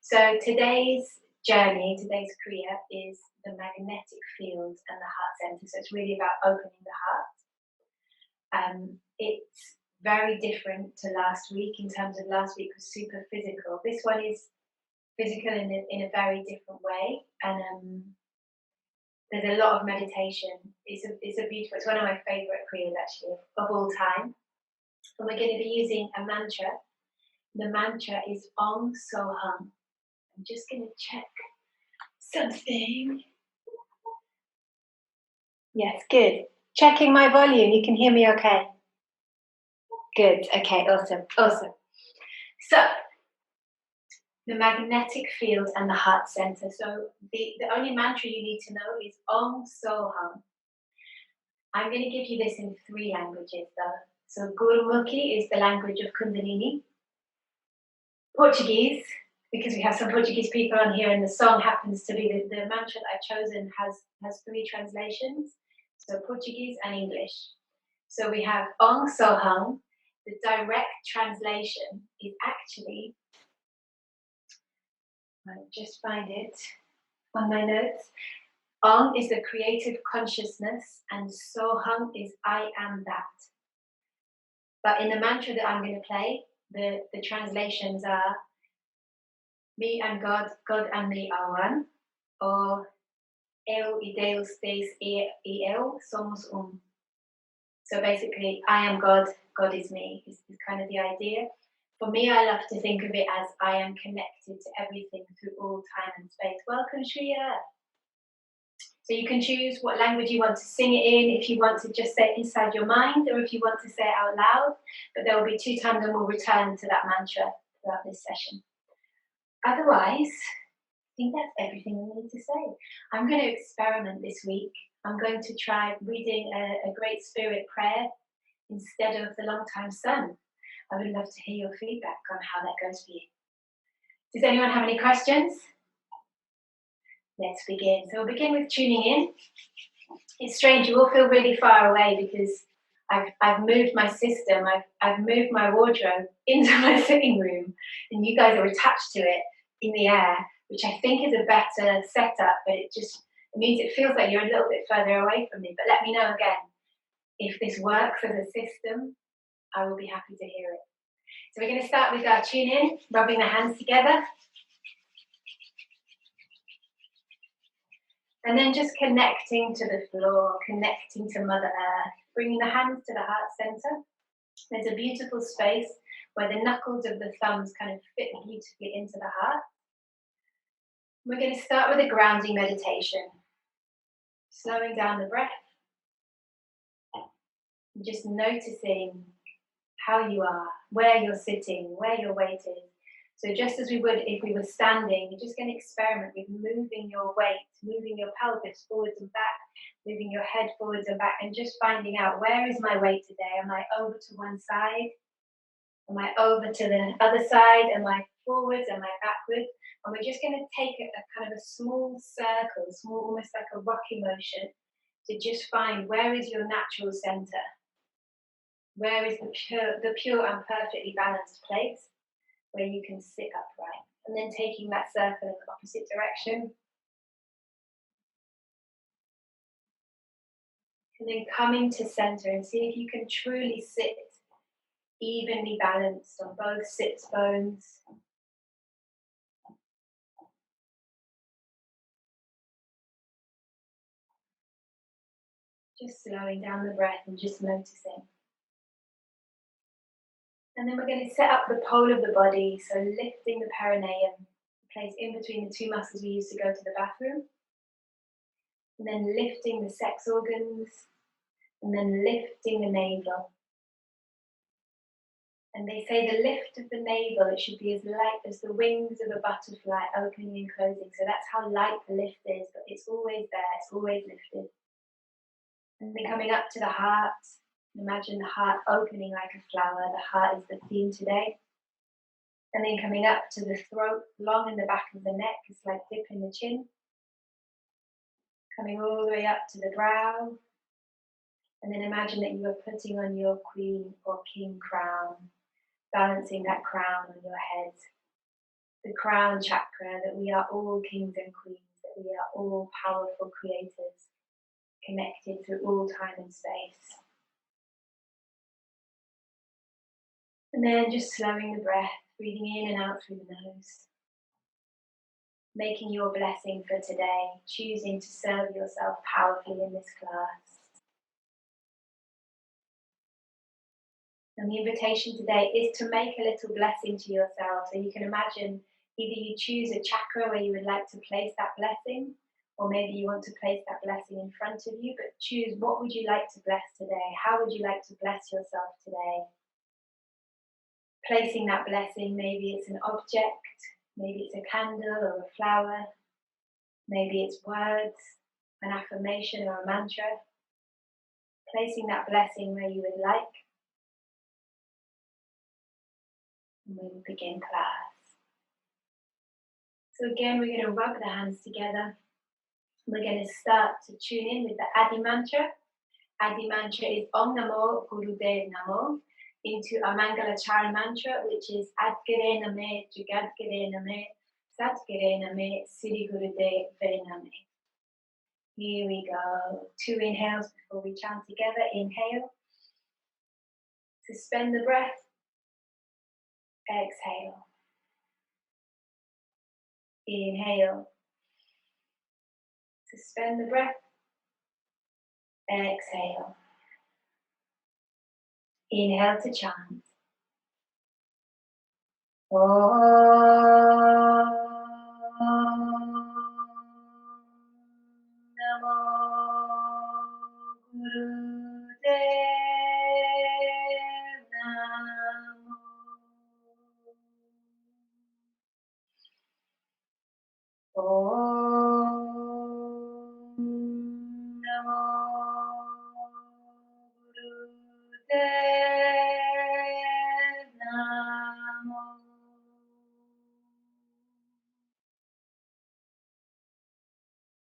So today's journey, today's Kriya is the magnetic field and the heart center. So it's really about opening the heart. It's very different to last week in terms of last week was super physical. This one is physical in a very different way. And there's a lot of meditation. It's a beautiful, it's one of my favorite Kriyas actually of all time. And we're going to be using a mantra. The mantra is Om So Hum. I'm just going to check something. Yes, good. Checking my volume. You can hear me okay? Good. Okay, awesome. Awesome. So, the magnetic field and the heart center. So, the only mantra you need to know is Om So Hum. I'm going to give you this in 3 languages though. So, Gurumukhi is the language of Kundalini. Portuguese, because we have some Portuguese people on here, and the song happens to be the mantra that I've chosen has 3 translations, so Portuguese and English. So we have Ong So Hum. The direct translation is actually, I'll just find it on my notes. Ong is the creative consciousness, and So Hum is I am that. But in the mantra that I'm going to play, the translations are me and God, God and me are one, or eu y Deus, Deus y eu somos So basically, I am God, God is me, is kind of the idea. For me, I love to think of it as I am connected to everything through all time and space. Welcome, Shreya. So you can choose what language you want to sing it in, if you want to just say it inside your mind, or if you want to say it out loud. But there will be 2 times and we'll return to that mantra throughout this session. Otherwise, I think that's everything we need to say. I'm going to experiment this week. I'm going to try reading a Great Spirit prayer instead of the Long Time Sun. I would love to hear your feedback on how that goes for you. Does anyone have any questions? Let's begin. So we'll begin with tuning in. It's strange, you all feel really far away because I've moved my system, I've moved my wardrobe into my sitting room, and you guys are attached to it in the air, which I think is a better setup, but it means it feels like you're a little bit further away from me. But let me know again if this works as a system. I will be happy to hear it. So we're going to start with our tune in, rubbing the hands together. And then just connecting to the floor, connecting to Mother Earth, bringing the hands to the heart center. There's a beautiful space where the knuckles of the thumbs kind of fit beautifully into the heart. We're going to start with a grounding meditation. Slowing down the breath. Just noticing how you are, where you're sitting, where your weight is. So just as we would if we were standing, you're just going to experiment with moving your weight, moving your pelvis forwards and back, moving your head forwards and back, and just finding out, where is my weight today? Am I over to one side? Am I over to the other side? Am I forwards? Am I backwards? And we're just going to take a kind of a small circle, almost like a rocking motion, to just find, where is your natural center? Where is the pure and perfectly balanced place where you can sit upright? And then taking that circle in the opposite direction. And then coming to center and see if you can truly sit evenly balanced on both sits bones. Just slowing down the breath and just noticing. And then we're going to set up the pole of the body, so lifting the perineum, the place in between the 2 muscles we use to go to the bathroom. And then lifting the sex organs, and then lifting the navel. And they say the lift of the navel, it should be as light as the wings of a butterfly, opening and closing. So that's how light the lift is, but it's always there, it's always lifted. And then coming up to the heart, imagine the heart opening like a flower. The heart is the theme today. And then coming up to the throat, long in the back of the neck, it's like dipping the chin. Coming all the way up to the brow. And then imagine that you are putting on your queen or king crown, balancing that crown on your head. the crown chakra, that we are all kings and queens, that we are all powerful creators, connected through all time and space. And then just slowing the breath, breathing in and out through the nose. Making your blessing for today, choosing to serve yourself powerfully in this class. And the invitation today is to make a little blessing to yourself. So you can imagine either you choose a chakra where you would like to place that blessing, or maybe you want to place that blessing in front of you, but choose what would you like to bless today? How would you like to bless yourself today? Placing that blessing, maybe it's an object, maybe it's a candle or a flower, maybe it's words, an affirmation or a mantra. Placing that blessing where you would like. And we will begin class. So again, we're going to rub the hands together. We're going to start to tune in with the Adi mantra. Adi mantra is Om Namo Gurudev Namo, into a Mangalachari mantra, which is Adgare Name, Jagadgare Name, Satgare Name, Sri Gurudev Name. Here we go. 2 inhales before we chant together. Inhale. Suspend the breath. Exhale. Inhale. Suspend the breath. Exhale. Inhale to chant. Om Namo Gurudev Namo. Om Namo Gurudev Namo.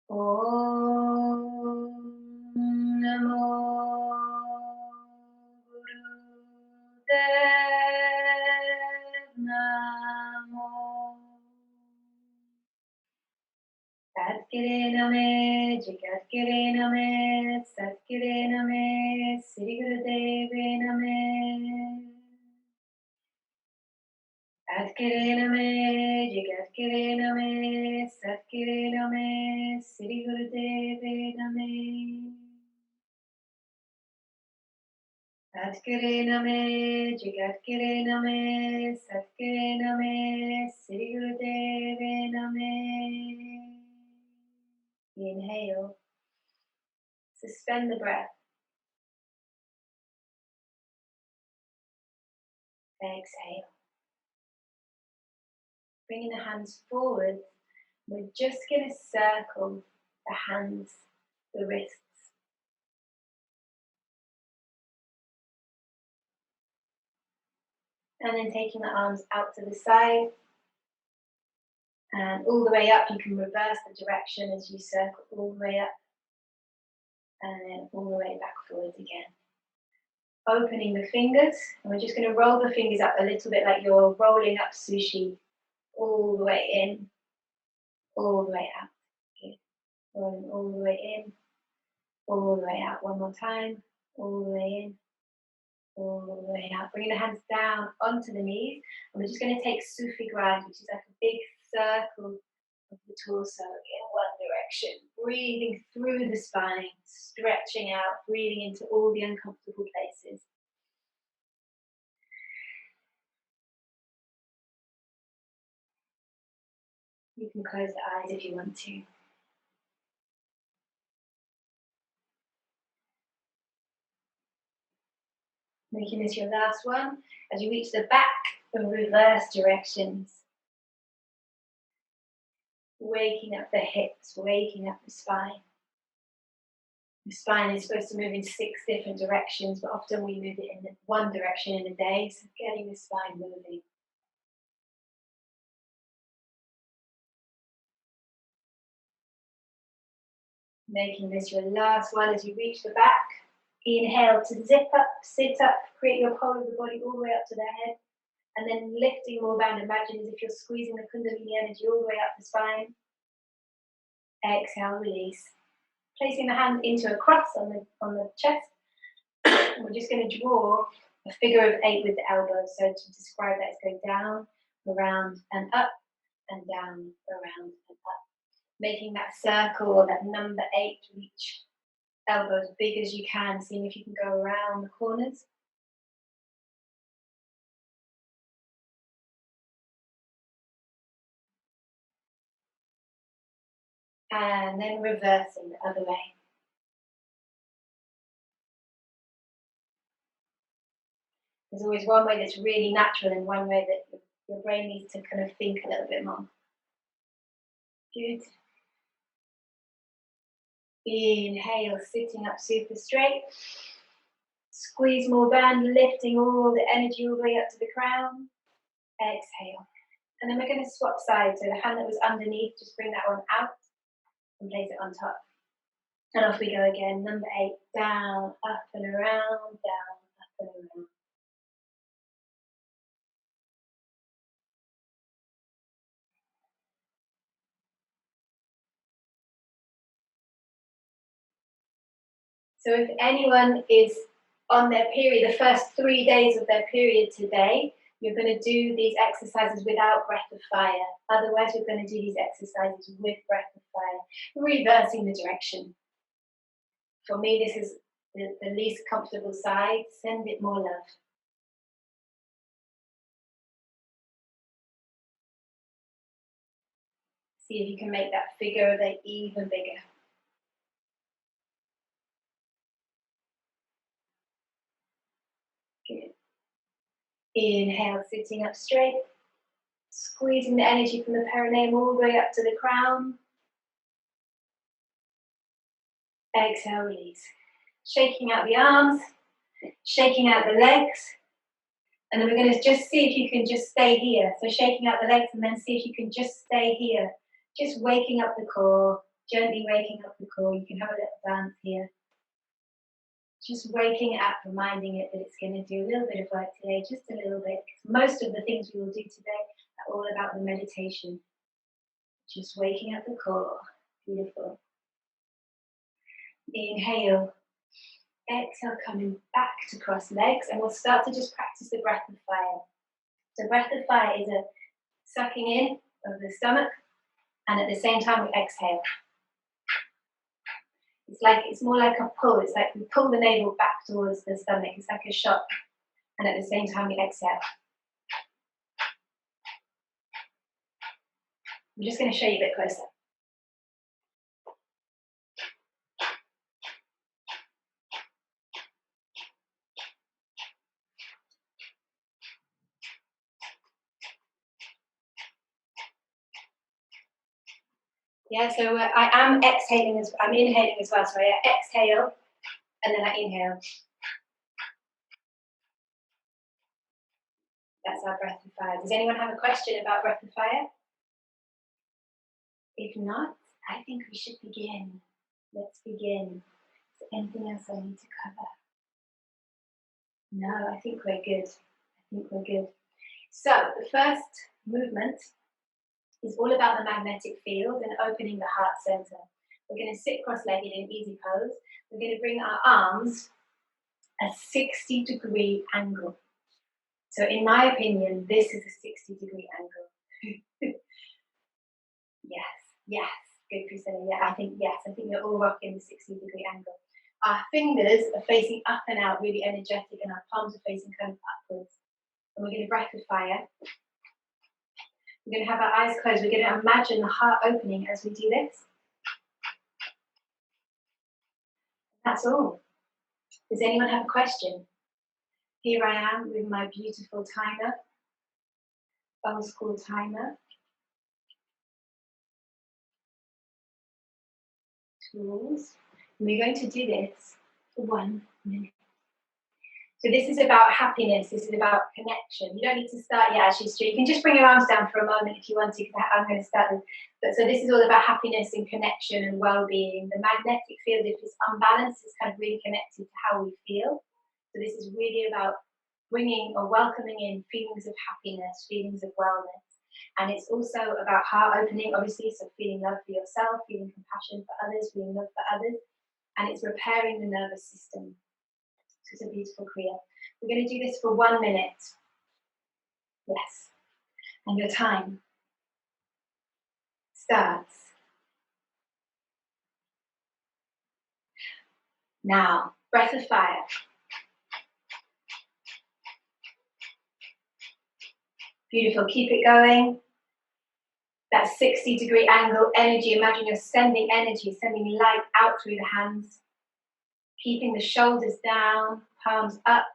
Om Namo Gurudev Namo. Satgare Name, Jagadgare Name, Satgare Name, Sri Gurudev Name. Satgare Name, Jagadgare Name, Satgare Name, Sri Gurudev Name. Satgare Name, Jagadgare Name, Satgare Name, Sri Gurudev Name. Inhale. Suspend the breath. Exhale. Bringing the hands forward, we're just going to circle the hands, the wrists. And then taking the arms out to the side and all the way up. You can reverse the direction as you circle all the way up and then all the way back forward again. Opening the fingers, and we're just going to roll the fingers up a little bit like you're rolling up sushi. All the way in, all the way out. Good. Rolling all the way in, all the way out. One more time. All the way in, all the way out. Bringing the hands down onto the knees. And we're just going to take Sufi grind, which is like a big circle of the torso in one direction. Breathing through the spine, stretching out, breathing into all the uncomfortable places. You can close the eyes if you want to. Making this your last one. As you reach the back and reverse directions. Waking up the hips, waking up the spine. The spine is supposed to move in 6 different directions, but often we move it in one direction in a day, so getting the spine moving. Making this your last one as you reach the back. Inhale to zip up, sit up, create your pole of the body all the way up to the head. And then lifting more band. Imagine as if you're squeezing the Kundalini energy all the way up the spine. Exhale, release. Placing the hands into a cross on the chest. We're just going to draw a figure of 8 with the elbows. So to describe that, it's going down, around, and up, and down, around, and up. Making that circle or that number 8 reach elbows big as you can, seeing if you can go around the corners. And then reversing the other way. There's always one way that's really natural and one way that your brain needs to kind of think a little bit more. Good. Inhale, sitting up super straight. Squeeze more band, lifting all the energy all the way up to the crown. Exhale. And then we're going to swap sides. So the hand that was underneath, just bring that one out and place it on top. And off we go again. Number 8, down, up and around, down, up and around. So if anyone is on their period, the first 3 days of their period today, you're going to do these exercises without breath of fire. Otherwise, we're going to do these exercises with breath of fire, reversing the direction. For me, this is the least comfortable side. Send it more love. See if you can make that figure of 8 even bigger. Good. Inhale, sitting up straight. Squeezing the energy from the perineum all the way up to the crown. Exhale, release. Shaking out the arms, shaking out the legs. And then we're going to just see if you can just stay here. So shaking out the legs and then see if you can just stay here. Just waking up the core, gently waking up the core. You can have a little dance here. Just waking it up, reminding it that it's going to do a little bit of work today, just a little bit. Most of the things we will do today are all about the meditation. Just waking up the core. Beautiful. Inhale. Exhale, coming back to cross legs, and we'll start to just practice the breath of fire. So breath of fire is a sucking in of the stomach, and at the same time we exhale. It's more like a pull. It's like we pull the navel back towards the stomach. It's like a shot, and at the same time we exhale. I'm just going to show you a bit closer. Yeah, so I am exhaling I'm inhaling as well. So I exhale, and then I inhale. That's our breath of fire. Does anyone have a question about breath of fire? If not, I think we should begin. Let's begin. Is there anything else I need to cover? No, I think we're good. So the first movement is all about the magnetic field and opening the heart center. We're going to sit cross-legged in easy pose. We're going to bring our arms a 60-degree angle. So in my opinion, this is a 60-degree angle. Yes, good, Priscilla. Yeah, I think you're all rocking the 60-degree angle. Our fingers are facing up and out, really energetic, and our palms are facing kind of upwards. And we're going to breath of fire. We're going to have our eyes closed. We're going to imagine the heart opening as we do this. That's all. Does anyone have a question? Here I am with my beautiful timer, old school timer. Tools. And we're going to do this for 1 minute. So this is about happiness. This is about connection. You don't need to start yet, actually. So you can just bring your arms down for a moment if you want to, because I'm going to start with. But so this is all about happiness and connection and well-being. The magnetic field, if it's unbalanced, is kind of really connected to how we feel. So this is really about bringing or welcoming in feelings of happiness, feelings of wellness. And it's also about heart opening, obviously, so feeling love for yourself, feeling compassion for others, feeling love for others, and it's repairing the nervous system. So it's a beautiful Kriya. We're going to do this for 1 minute. Yes. And your time starts now. Breath of fire. Beautiful. Keep it going. That 60-degree angle energy. Imagine you're sending energy, sending light out through the hands. Keeping the shoulders down, palms up.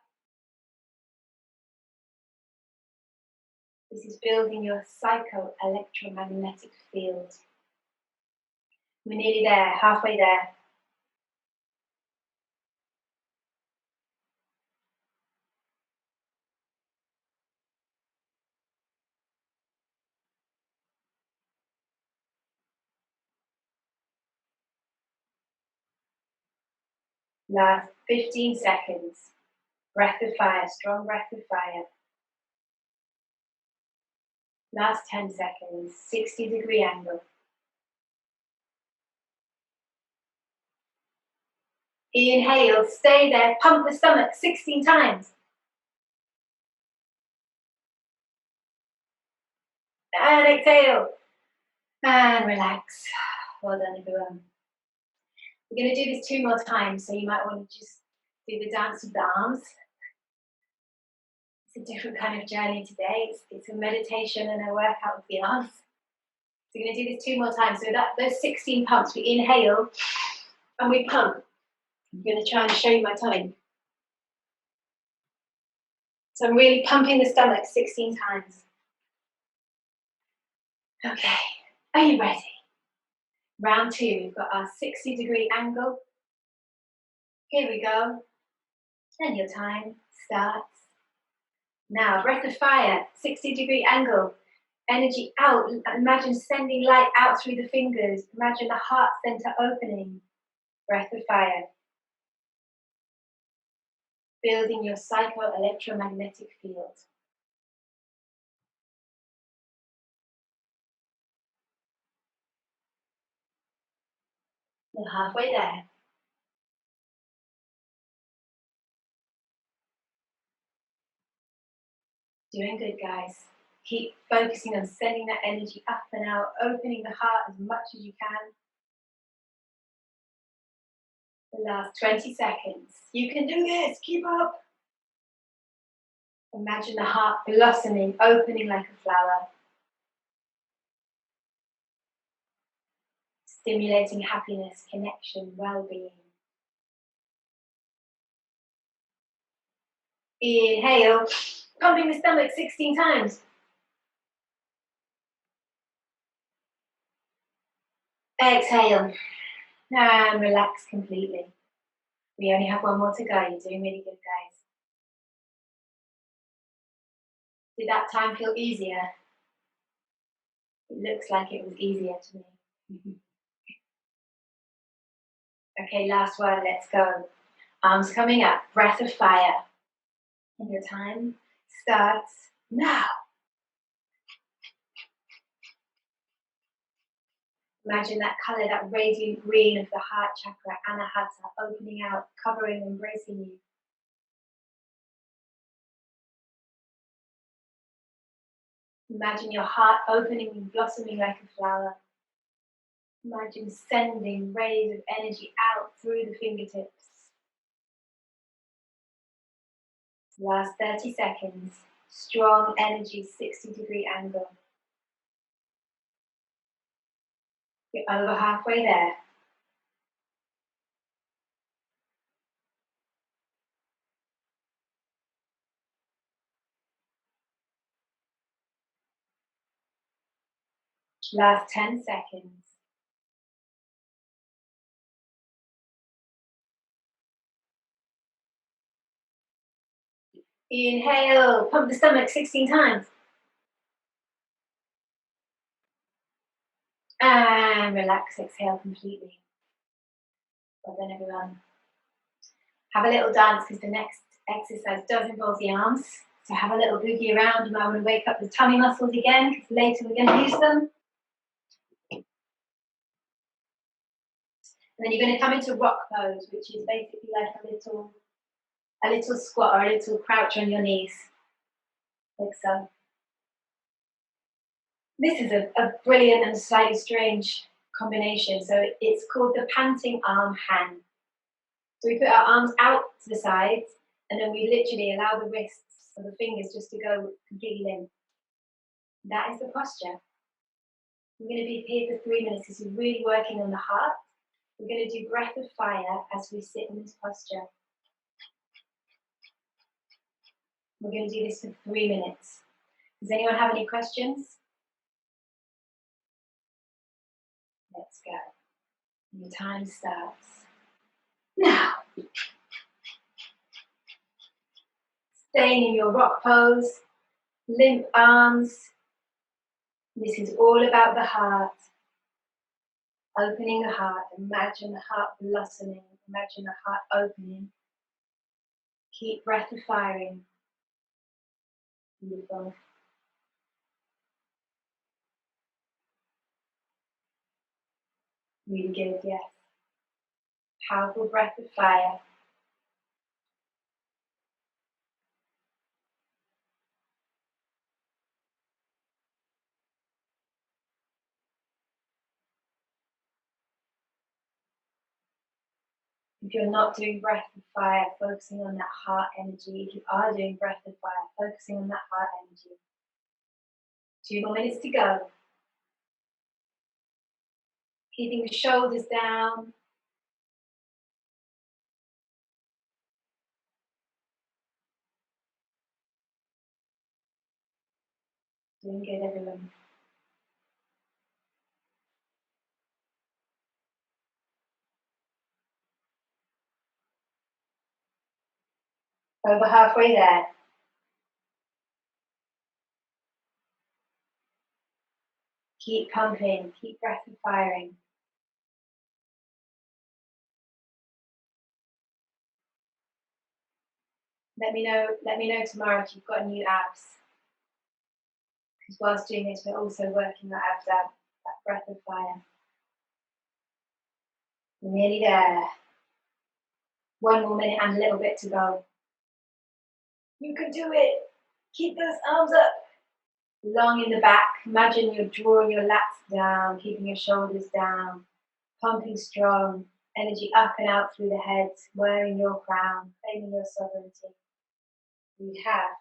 This is building your psycho-electromagnetic field. We're nearly there, halfway there. Last 15 seconds. Breath of fire, strong breath of fire. Last 10 seconds, 60-degree angle. Inhale, stay there, pump the stomach 16 times. And exhale. And relax. Well done, everyone. We're going to do this 2 more times, so you might want to just do the dance of the arms. It's a different kind of journey today. It's a meditation and a workout of the arms. So we're going to do this 2 more times. So those 16 pumps, we inhale and we pump. I'm going to try and show you my time. So I'm really pumping the stomach 16 times. Okay, are you ready? Round 2, we've got our 60-degree angle. Here we go. And your time starts now. Breath of fire, 60-degree angle. Energy out. Imagine sending light out through the fingers. Imagine the heart center opening. Breath of fire. Building your psycho-electromagnetic field. You're halfway there. Doing good, guys. Keep focusing on sending that energy up and out, opening the heart as much as you can. The last 20 seconds. You can do this. Keep up. Imagine the heart blossoming, opening like a flower. Stimulating happiness, connection, well-being. Inhale, pumping the stomach 16 times. Exhale, and relax completely. We only have 1 more to go. You're doing really good, guys. Did that time feel easier? It looks like it was easier to me. Okay, last one, let's go. Arms coming up, breath of fire. And your time starts now. Imagine that color, that radiant green of the heart chakra, anahata, opening out, covering, embracing you. Imagine your heart opening and blossoming like a flower. Imagine sending rays of energy out through the fingertips. Last 30 seconds. Strong energy, 60-degree angle. You're over halfway there. Last 10 seconds. Inhale, pump the stomach 16 times. And relax, exhale completely. Well done, everyone. Have a little dance because the next exercise does involve the arms. So have a little boogie around. You might want to wake up the tummy muscles again, because later we're going to use them. And then you're going to come into rock pose, which is basically like a little squat or a little crouch on your knees, like so. This is a brilliant and slightly strange combination. So it's called the panting arm hand. So we put our arms out to the sides, and then we literally allow the wrists or the fingers just to go completely limp. That is the posture. We're going to be here for 3 minutes. This is really working on the heart. We're going to do breath of fire as we sit in this posture. We're going to do this for 3 minutes. Does anyone have any questions? Let's go. Your time starts now. Staying in your rock pose, limp arms. This is all about the heart. Opening the heart. Imagine the heart blossoming. Imagine the heart opening. Keep breath of firing. Beautiful. Really good, yes. Powerful breath of fire. If you're not doing breath of fire, focusing on that heart energy. If you are doing breath of fire, focusing on that heart energy. 2 more minutes to go. Keeping the shoulders down. Doing good, everyone. Over halfway there. Keep pumping, keep breath of firing. Let me know tomorrow if you've got new abs. Because whilst doing this, we're also working that abs out, that breath of fire. We're nearly there. 1 more minute and a little bit to go. You can do it. Keep those arms up. Long in the back. Imagine you're drawing your lats down, keeping your shoulders down, pumping strong, energy up and out through the head, wearing your crown, claiming your sovereignty. You have.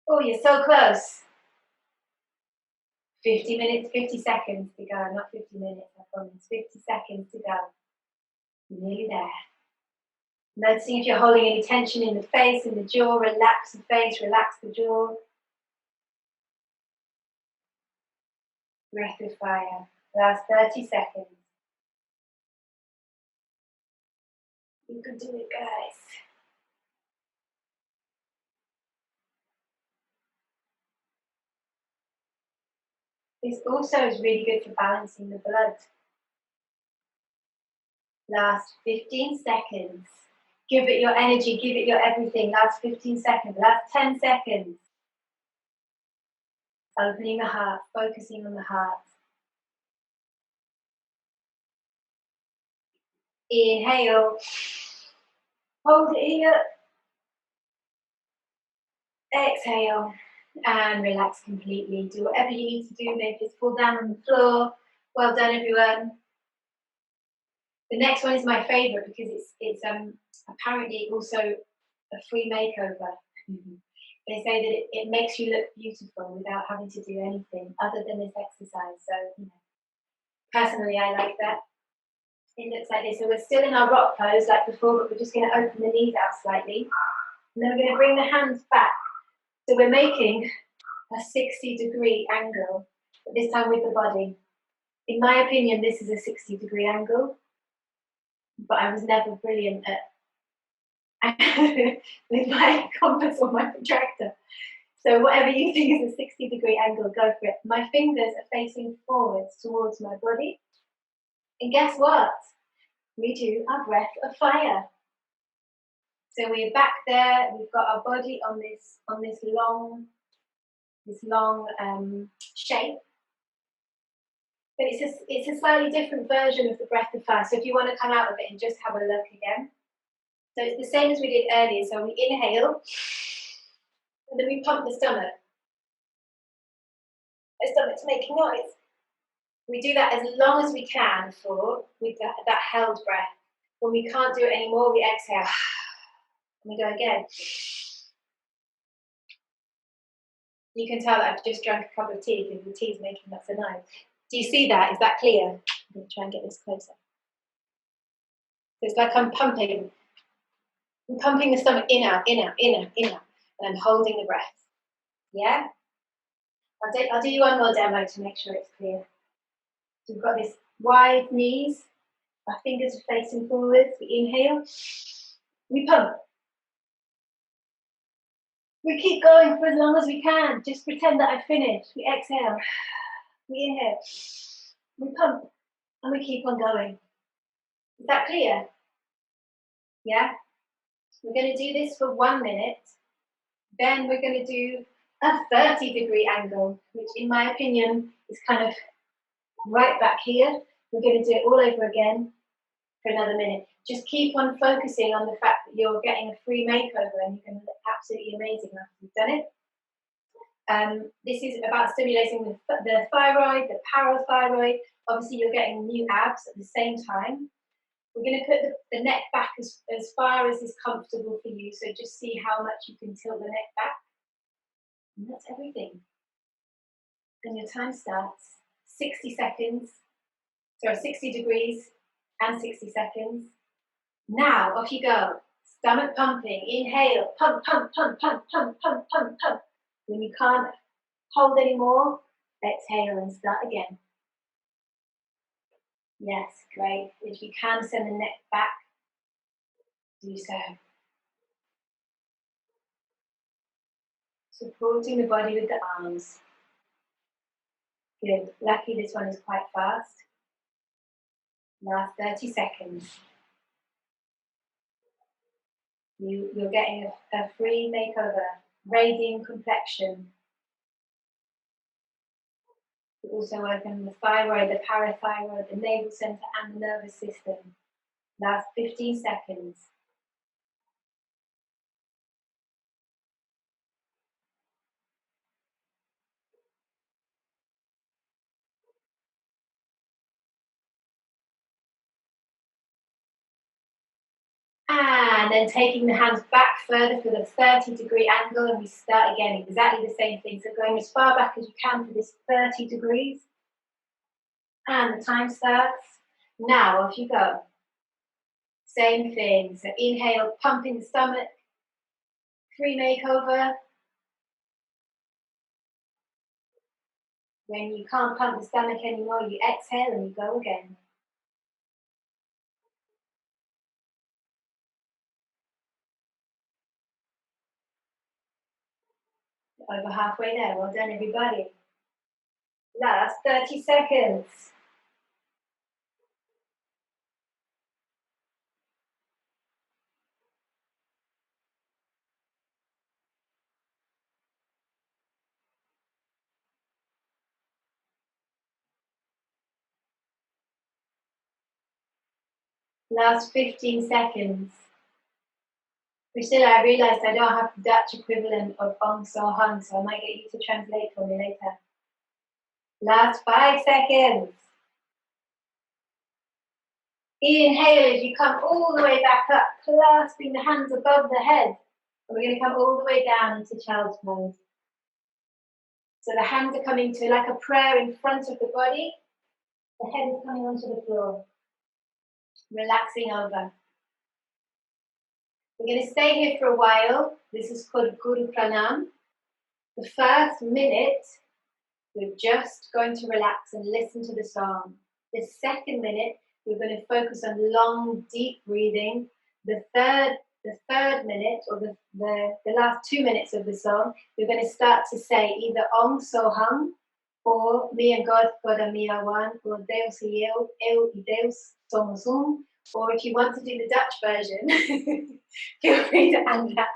Oh, you're so close. 50 minutes, 50 seconds to go. Not 50 minutes, I promise. 50 seconds to go. You're nearly there. Noticing if you're holding any tension in the face, in the jaw. Relax the face, relax the jaw. Breath of fire. Last 30 seconds. You can do it, guys. This also is really good for balancing the blood. Last 15 seconds. Give it your energy, give it your everything. Last 15 seconds, last 10 seconds. Opening the heart, focusing on the heart. Inhale. Hold it here. Exhale. And relax completely. Do whatever you need to do. Maybe just fall down on the floor. Well done, everyone. The next one is my favourite because it's apparently also a free makeover. They say that it makes you look beautiful without having to do anything other than this exercise. So, personally, I like that. It looks like this. So we're still in our rock pose like before, but we're just going to open the knees out slightly. And then we're going to bring the hands back. So we're making a 60-degree angle, but this time with the body. In my opinion, this is a 60-degree angle, but I was never brilliant at with my compass or my protractor. So whatever you think is a 60-degree angle, go for it. My fingers are facing forwards towards my body. And guess what? We do our breath of fire. So we're back there. We've got our body on this long shape. But it's a slightly different version of the breath of fire. So if you want to come out of it and just have a look again. So it's the same as we did earlier. So we inhale, and then we pump the stomach. The stomach's making noise. We do that as long as we can with that held breath. When we can't do it anymore, we exhale. And we go again. You can tell that I've just drank a cup of tea because the tea's making lots of noise. Do you see that? Is that clear? I'm going to try and get this closer. So it's like I'm pumping. I'm pumping the stomach in, out, in, out, in, out, in, out. And I'm holding the breath. Yeah? I'll do you one more demo to make sure it's clear. So we've got this wide knees. Our fingers are facing forwards. We inhale. We pump. We keep going for as long as we can. Just pretend that I've finished. We exhale. We inhale. We pump. And we keep on going. Is that clear? Yeah? We're going to do this for 1 minute. Then we're going to do a 30-degree angle, which in my opinion is kind of right back here. We're going to do it all over again for another minute. Just keep on focusing on the fact that you're getting a free makeover and you're going to look absolutely amazing after you've done it. This is about stimulating the thyroid, the parathyroid. Obviously, you're getting new abs at the same time. We're going to put the neck back as far as is comfortable for you. So just see how much you can tilt the neck back. And that's everything. And your time starts. 60 seconds. Sorry, 60 degrees and 60 seconds. Now, off you go. Stomach pumping. Inhale. Pump, pump, pump, pump, pump, pump, pump, pump. When you can't hold anymore, exhale and start again. Yes, great. If you can send the neck back, do so. Supporting the body with the arms. Good. Lucky this one is quite fast. Last 30 seconds. You're getting a free makeover. Radiant complexion. You also work on the thyroid, the parathyroid, the navel center, and the nervous system. Last 15 seconds. And then taking the hands back further for the 30-degree angle, and we start again, exactly the same thing. So going as far back as you can for this 30 degrees. And the time starts. Now, off you go. Same thing. So inhale, pumping the stomach. Free makeover. When you can't pump the stomach anymore, you exhale and you go again. Over halfway there. Well done, everybody. Last 30 seconds. Last 15 seconds. Priscilla, I realised I don't have the Dutch equivalent of Ong So Hung, so I might get you to translate for me later. Last 5 seconds. Inhale as you come all the way back up, clasping the hands above the head. And we're going to come all the way down into child's pose. So the hands are coming to like a prayer in front of the body. The head is coming onto the floor. Relaxing over. We're going to stay here for a while. This is called Guru Pranam. The first minute, we're just going to relax and listen to the song. The second minute, we're going to focus on long, deep breathing. The third minute, or the last 2 minutes of the song, we're going to start to say either Om So Hum, or Me and God, God and me are one, or Deus e eu e Deus somos um, Or if you want to do the Dutch version, feel free to add that.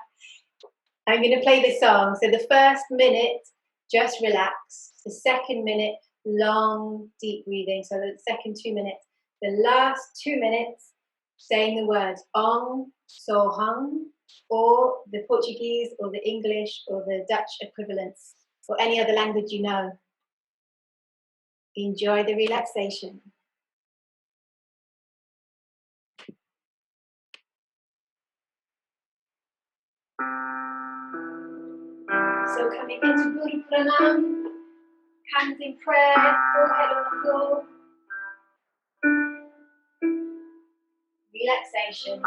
I'm going to play the song. So the first minute, just relax. The second minute, long, deep breathing. So the second 2 minutes. The last 2 minutes, saying the words Ong, So Hung, or the Portuguese, or the English, or the Dutch equivalents, or any other language you know. Enjoy the relaxation. So coming into Guru Pranam, hands in prayer, forehead on the floor. Relaxation.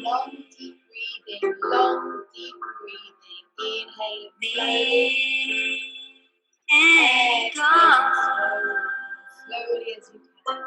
Long deep breathing, long deep breathing. Inhale slowly. Exhale slowly as you can.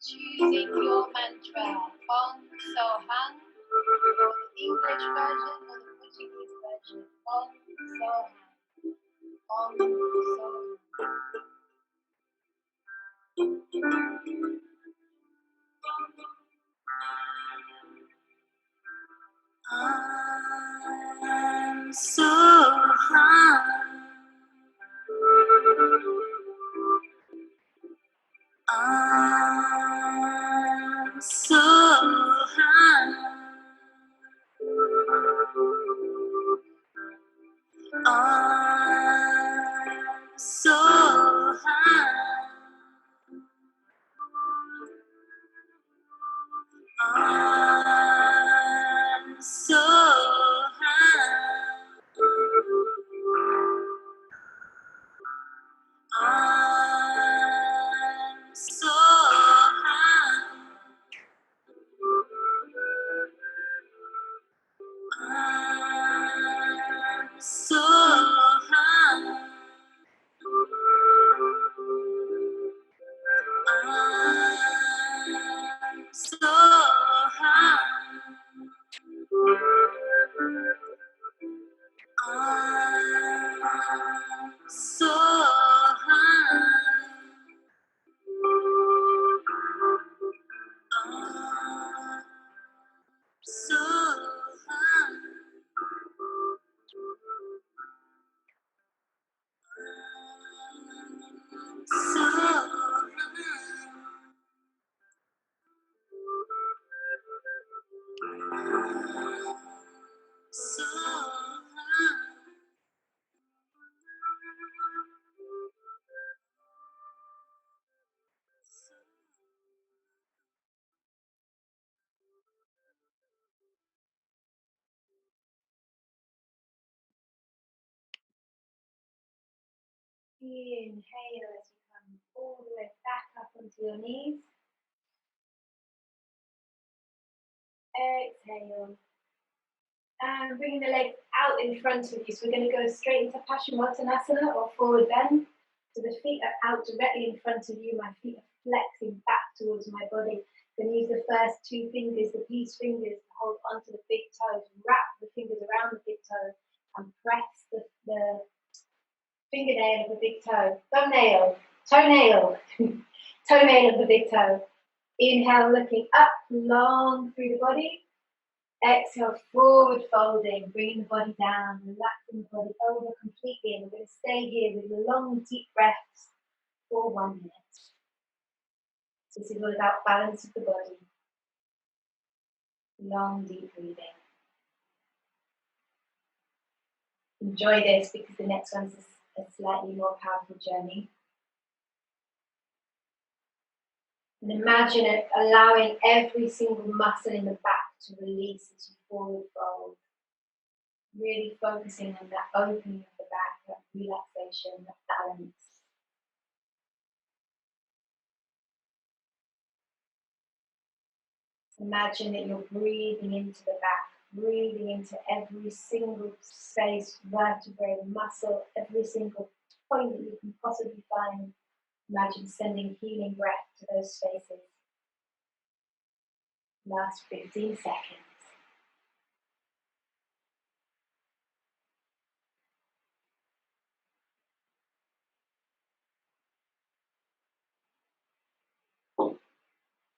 Choosing your mantra, Om Soham, or the English version or the Portuguese version, Om Soham, Om Soham. Om Soham. Om Soham. Om Soham. Om Soham. Om Soham. Om Soham. Om Soham. Om Soham. Inhale as you come all the way back up onto your knees. Exhale. And bringing the legs out in front of you. So we're going to go straight into Paschimottanasana or forward bend. So the feet are out directly in front of you. My feet are flexing back towards my body. I'm going to use the first two fingers, the peace fingers, to hold onto the big toes. Wrap the fingers around the big toe and press the fingernail of the big toe. Toenail of the big toe. Inhale, looking up, long through the body. Exhale, forward folding, bringing the body down, relaxing the body over completely. And we're going to stay here with long, deep breaths for 1 minute. So this is all about balance of the body. Long, deep breathing. Enjoy this because the next one's a slightly more powerful journey. And imagine it allowing every single muscle in the back to release as you forward fold. Really focusing on that opening of the back, that relaxation, that balance. Imagine that you're breathing into the back, breathing into every single space, vertebrae, muscle, every single point that you can possibly find. Imagine sending healing breath to those spaces. Last 15 seconds.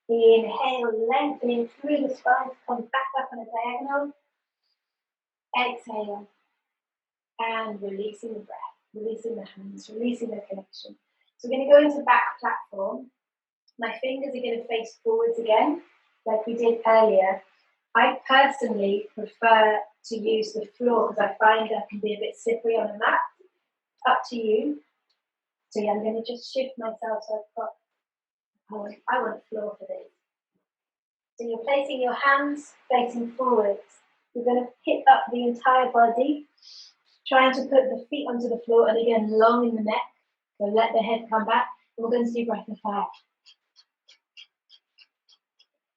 Inhale, lengthening through the spine to come back up on a diagonal. Exhale, and releasing the breath, releasing the hands, releasing the connection. So we're going to go into back platform. My fingers are going to face forwards again, like we did earlier. I personally prefer to use the floor because I find I can be a bit slippery on a mat. Up to you. So yeah, I'm going to just shift myself so I want floor for this. So you're placing your hands facing forwards. You're going to pick up the entire body, trying to put the feet onto the floor and again long in the neck. So let the head come back. And we're going to do breath of fire.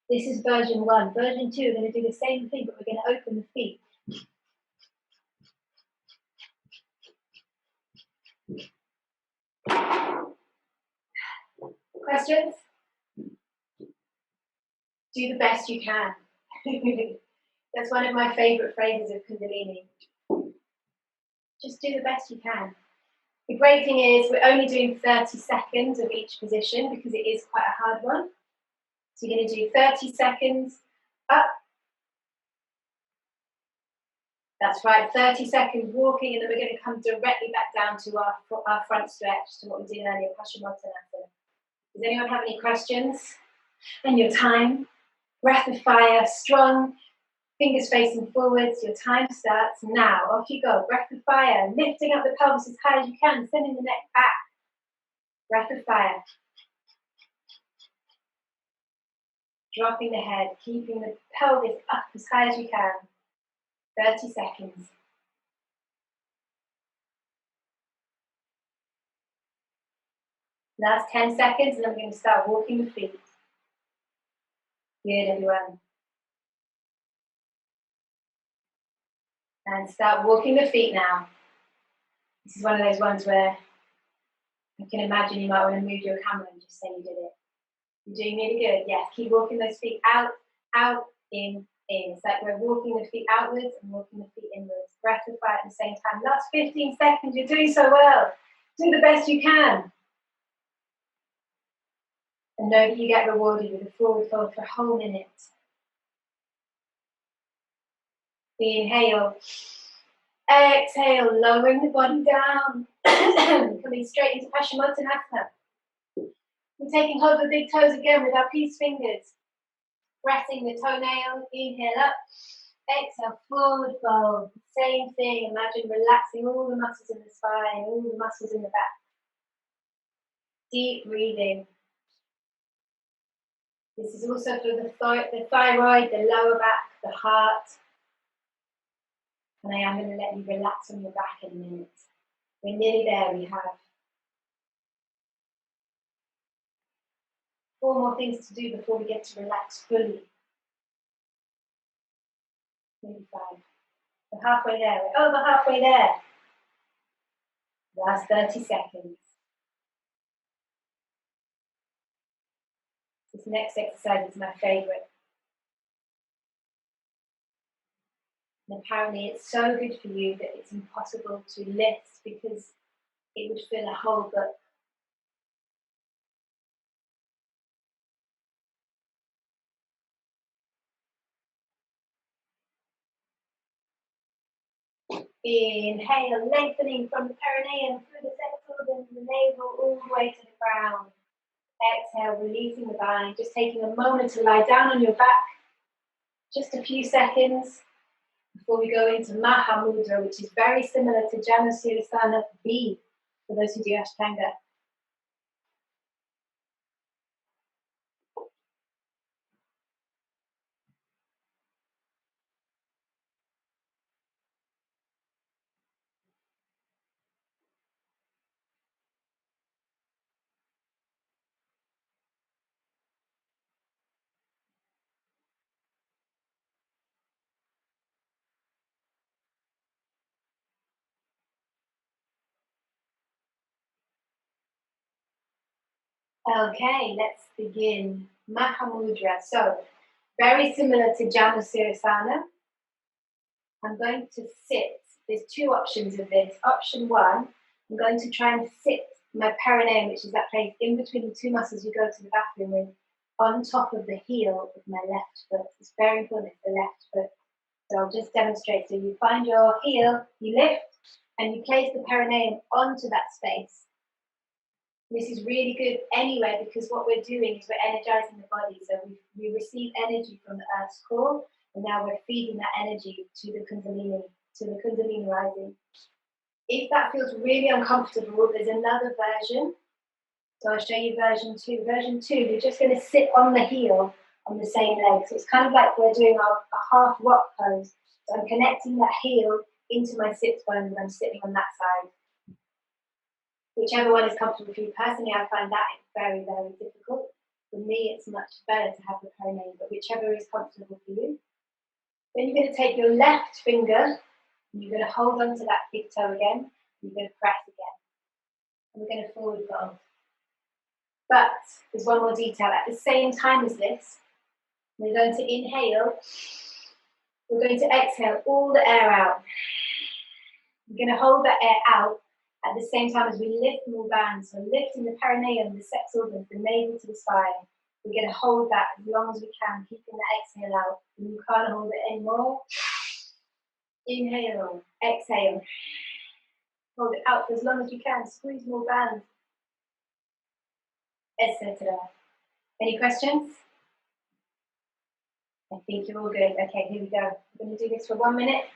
This is version 1. Version 2, we're going to do the same thing, but we're going to open the feet. Questions? Do the best you can. That's one of my favourite phrases of Kundalini. Just do the best you can. The great thing is we're only doing 30 seconds of each position because it is quite a hard one. So you're going to do 30 seconds up. That's right, 30 seconds walking, and then we're going to come directly back down to our front stretch, to what we did earlier, Paschimottanasana. Does anyone have any questions? And your time, breath of fire, strong, fingers facing forwards, your time starts now. Off you go, breath of fire, lifting up the pelvis as high as you can, sending the neck back. Breath of fire. Dropping the head, keeping the pelvis up as high as you can. 30 seconds. Last 10 seconds, and then we're going to start walking the feet. Good, everyone. And start walking the feet now. This is one of those ones where I can imagine you might want to move your camera and just say you did it. You're doing really good. Yes, keep walking those feet out, out, in. It's like we're walking the feet outwards and walking the feet inwards. Breath of fire at the same time. Last 15 seconds, you're doing so well. Do the best you can. And know that you get rewarded with a forward fold for a whole minute. Inhale. Exhale, lowering the body down. Coming straight into Paschimottanasana. We're taking hold of the big toes again with our peace fingers. Pressing the toenail, inhale up, exhale, forward fold. Same thing, imagine relaxing all the muscles in the spine, all the muscles in the back. Deep breathing. This is also for the thyroid, the lower back, the heart. And I am going to let you relax on your back in a minute. We're nearly there, we have 4 more things to do before we get to relax fully. Maybe 5. We're halfway there. We're over halfway there. Last 30 seconds. This next exercise is my favorite. And apparently it's so good for you that it's impossible to list because it would fill a whole book. Inhale, lengthening from the perineum through the sex organs, the navel, all the way to the ground. Exhale, releasing the bind, just taking a moment to lie down on your back. Just a few seconds before we go into Mahamudra, which is very similar to Janusirasana B, for those who do Ashtanga. Okay, let's begin. Mahamudra. So, very similar to Janusirasana. I'm going to sit. There's 2 options of this. Option 1, I'm going to try and sit my perineum, which is that place in between the 2 muscles you go to the bathroom with, on top of the heel of my left foot. It's very important, it's the left foot. So I'll just demonstrate. So you find your heel, you lift, and you place the perineum onto that space. This is really good anyway because what we're doing is we're energizing the body. So we receive energy from the earth's core, and now we're feeding that energy to the Kundalini rising. If that feels really uncomfortable, there's another version. So I'll show you version 2. Version 2, you're just going to sit on the heel on the same leg. So it's kind of like we're doing a half rock pose. So I'm connecting that heel into my sits bone and I'm sitting on that side. Whichever one is comfortable for you. Personally, I find that very, very difficult. For me, it's much better to have the perineum, but whichever is comfortable for you. Then you're going to take your left finger, and you're going to hold on to that big toe again, and you're going to press again. And we're going to forward fold. But there's one more detail. At the same time as this, we're going to inhale, we're going to exhale all the air out. We're going to hold that air out at the same time as we lift more bands. So lifting the perineum, the sex organs, the navel to the spine. We're going to hold that as long as we can, keeping the exhale out. And you can't hold it anymore. Inhale, exhale. Hold it out for as long as you can. Squeeze more bands. Etc. Any questions? I think you're all good. Okay, here we go. We're going to do this for 1 minute.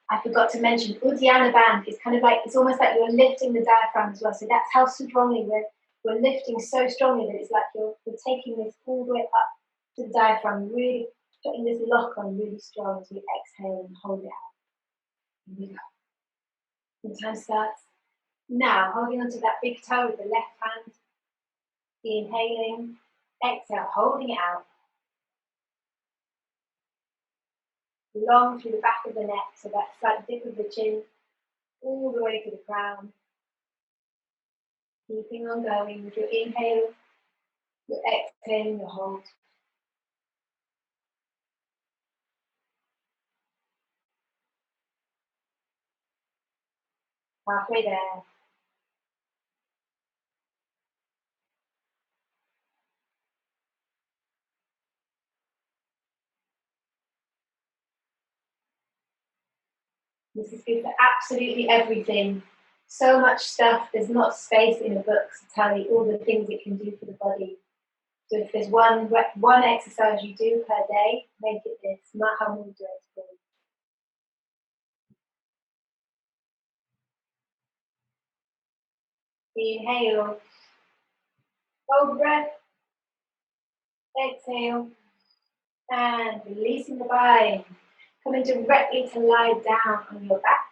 I forgot to mention, Uddiyana band is kind of like, it's almost like you're lifting the diaphragm as well. So that's how strongly we're lifting so strongly that it's like you're taking this all the way up to the diaphragm, really putting this lock on really strong as we exhale and hold it out. Here we go. The time starts. Now, holding onto that big toe with the left hand, inhaling, exhale, holding it out. Long through the back of the neck, so that slight dip of the chin, all the way to the crown. Keeping on going with your inhale, your exhale, your hold. Halfway there. This is good for absolutely everything. So much stuff, there's not space in a book to tell you all the things it can do for the body. So if there's one exercise you do per day, make it this. Mahamudra is good. Inhale. Hold breath. Exhale. And releasing the bind. Coming directly to lie down on your back.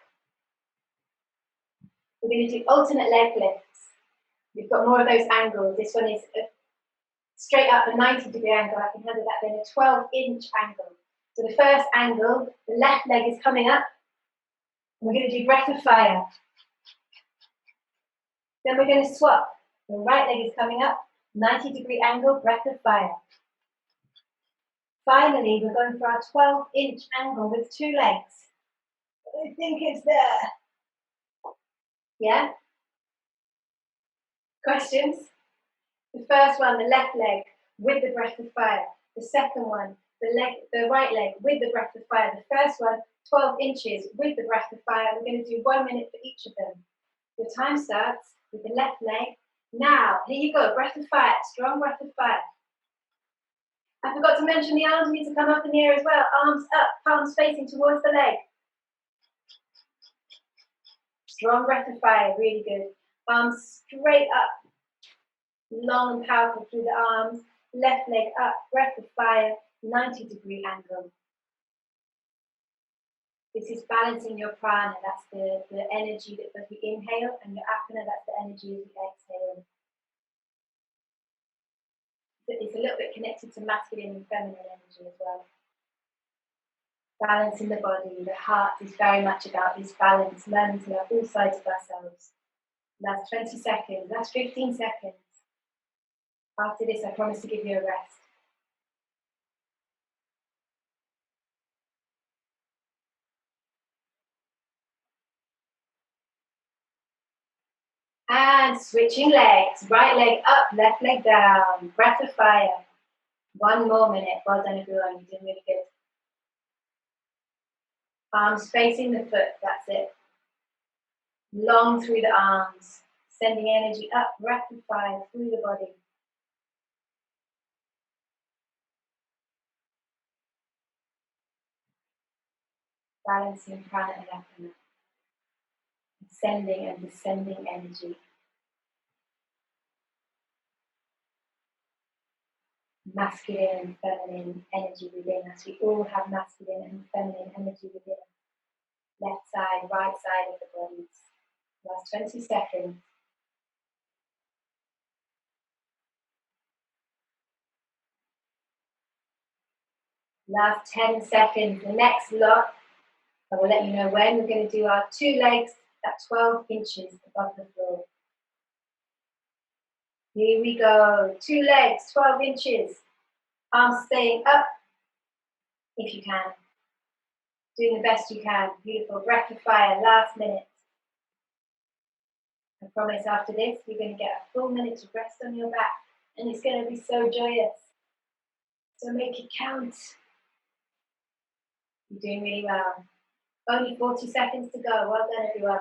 We're going to do alternate leg lifts. We've got more of those angles. This one is straight up a 90-degree angle. I can handle that. Then a 12-inch angle. So the first angle, the left leg is coming up. We're going to do breath of fire. Then we're going to swap. The right leg is coming up, 90-degree angle, breath of fire. Finally, we're going for our 12-inch angle with two legs. I think it's there. Yeah? Questions? The first one, the left leg with the breath of fire. The second one, the right leg with the breath of fire. The first one, 12 inches with the breath of fire. We're going to do 1 minute for each of them. Your time starts with the left leg. Now, here you go, breath of fire, strong breath of fire. I forgot to mention the arms need to come up in the air as well. Arms up, palms facing towards the leg. Strong breath of fire, really good. Arms straight up, long and powerful through the arms. Left leg up, breath of fire, 90-degree angle. This is balancing your prana, that's the energy that as we inhale, and your apana, that's the energy as we exhale. It's a little bit connected to masculine and feminine energy as well. Balance in the body, the heart is very much about this balance, learning to love all sides of ourselves. Last 20 seconds, last 15 seconds. After this, I promise to give you a rest. And switching legs, right leg up, left leg down, breath of fire. 1 more minute, well done everyone, you're doing really good. Arms facing the foot, that's it. Long through the arms, sending energy up, breath of fire through the body. Balancing prana and apana. Ascending and descending energy. Masculine and feminine energy within us. We all have masculine and feminine energy within us. Left side, right side of the bodies. Last 20 seconds. Last 10 seconds. The next lot, I will let you know when. We're going to do our 2 legs at 12 inches above the floor. Here we go. 2 legs, 12 inches. Arms staying up if you can. Doing the best you can. Beautiful. Breath of fire. Last minute. I promise after this, you're going to get a full minute to rest on your back. And it's going to be so joyous. So make it count. You're doing really well. Only 40 seconds to go. Well done, everyone.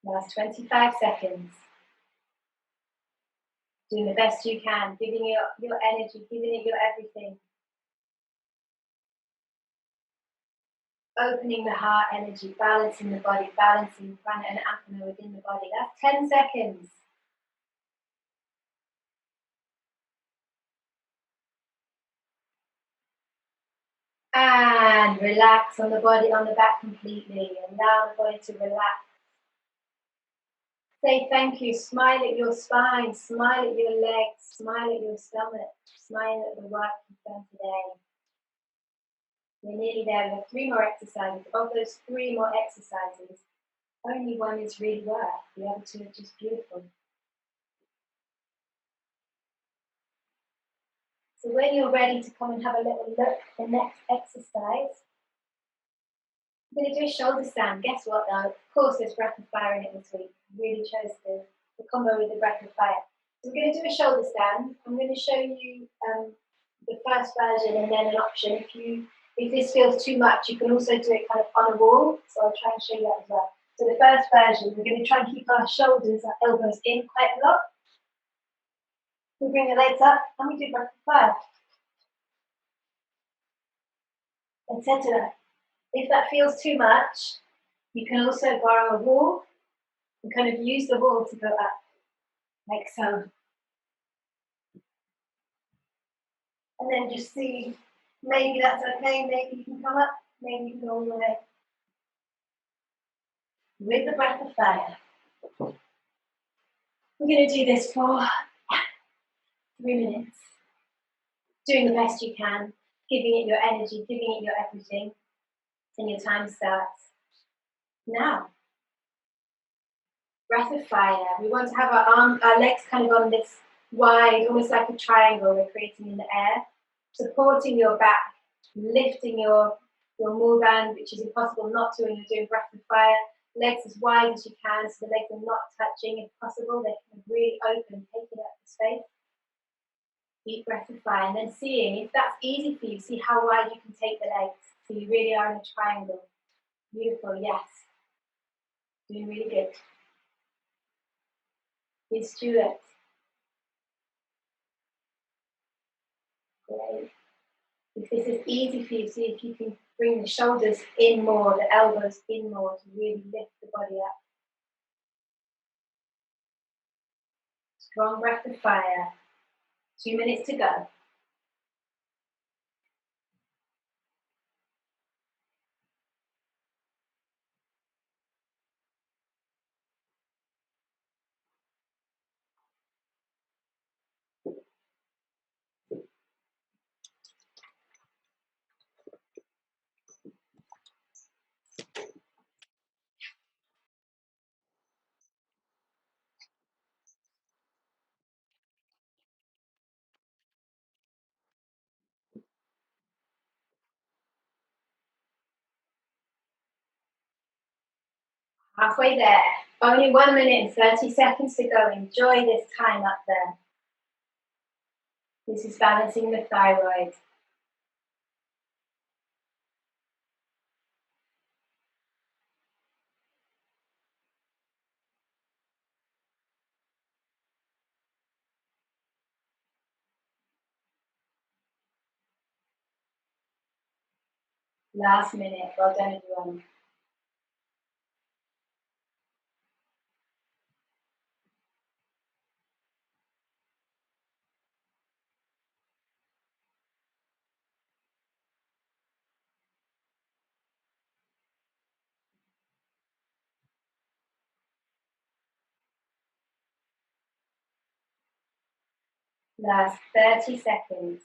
Last 25 seconds. Doing the best you can, giving it your energy, giving it your everything. Opening the heart energy, balancing the body, balancing prana and apana within the body. That's 10 seconds. And relax on the body, on the back completely. Allow the body to relax. Say thank you, smile at your spine, smile at your legs, smile at your stomach, smile at the work you've done today. We're nearly there. We have 3 more exercises. Of those 3 more exercises, only one is really work. The other 2 are just beautiful. So when you're ready to come and have a little look at the next exercise, I'm going to do a shoulder stand. Guess what though? Of course there's breath of fire in it this week. Really chose the combo with the breath of fire. So we're going to do a shoulder stand. I'm going to show you the first version and then an option. If this feels too much, you can also do it kind of on a wall. So I'll try and show you that as well. So the first version, we're going to try and keep our shoulders, our elbows in quite a lot. We bring the legs up and we do breath of fire. Etc. If that feels too much, you can also borrow a wall and kind of use the wall to go up, like so. And then just see, maybe that's okay, maybe you can come up, maybe you can go all the way. With the breath of fire. We're going to do this for 3 minutes. Doing the best you can, giving it your energy, giving it your everything. And your time starts now. Breath of fire. We want to have our legs kind of on this wide, almost like a triangle we're creating in the air, supporting your back, lifting your band, which is impossible not to when you're doing breath of fire. Legs as wide as you can, so the legs are not touching if possible. They're kind of really open, taking up the space. Deep breath of fire, and then seeing if that's easy for you, see how wide you can take the legs. So you really are in a triangle. Beautiful, yes. Doing really good. Please do it. Great. If this is easy for you, see if you can bring the shoulders in more, the elbows in more to really lift the body up. Strong breath of fire. 2 minutes to go. Halfway there. Only 1 minute and 30 seconds to go. Enjoy this time up there. This is balancing the thyroid. Last minute. Well done, everyone. Last 30 seconds.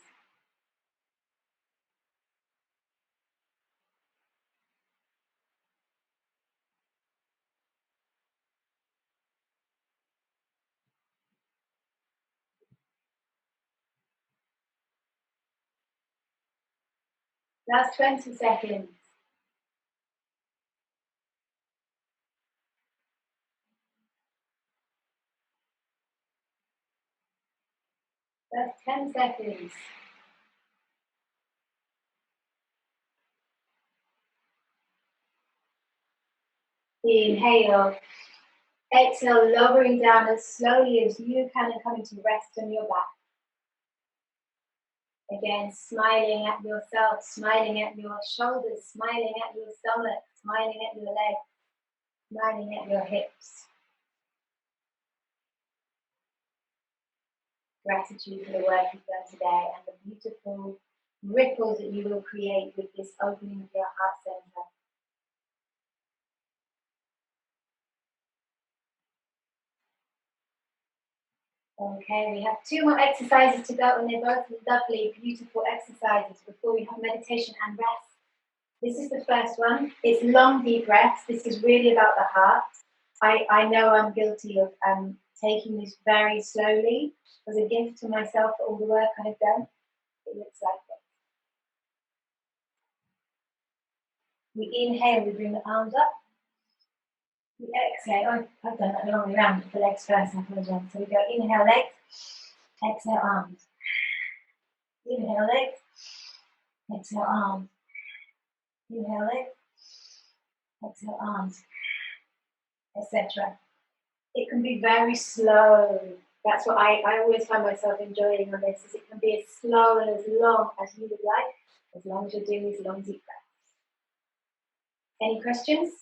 Last 20 seconds. Last 10 seconds. Inhale. Exhale, lowering down as slowly as you can and coming to rest on your back. Again, smiling at yourself, smiling at your shoulders, smiling at your stomach, smiling at your legs, smiling at your hips. Gratitude for the work you've done today and the beautiful ripples that you will create with this opening of your heart center. Okay, we have 2 more exercises to go, and they're both lovely, beautiful exercises before we have meditation and rest. This is the first one. It's long, deep breaths. This is really about the heart. I know I'm guilty of taking this very slowly as a gift to myself for all the work I've done. It looks like this. We inhale, we bring the arms up. We exhale. Oh, I've done that the wrong way around. The legs first, I apologize. So we go inhale, legs. Exhale, arms. Inhale, legs. Exhale, arms. Inhale, legs. Exhale, arms. Etc. It can be very slow. That's what I always find myself enjoying on this, is it can be as slow and as long as you would like, as long as you're doing these long deep breaths. Any questions?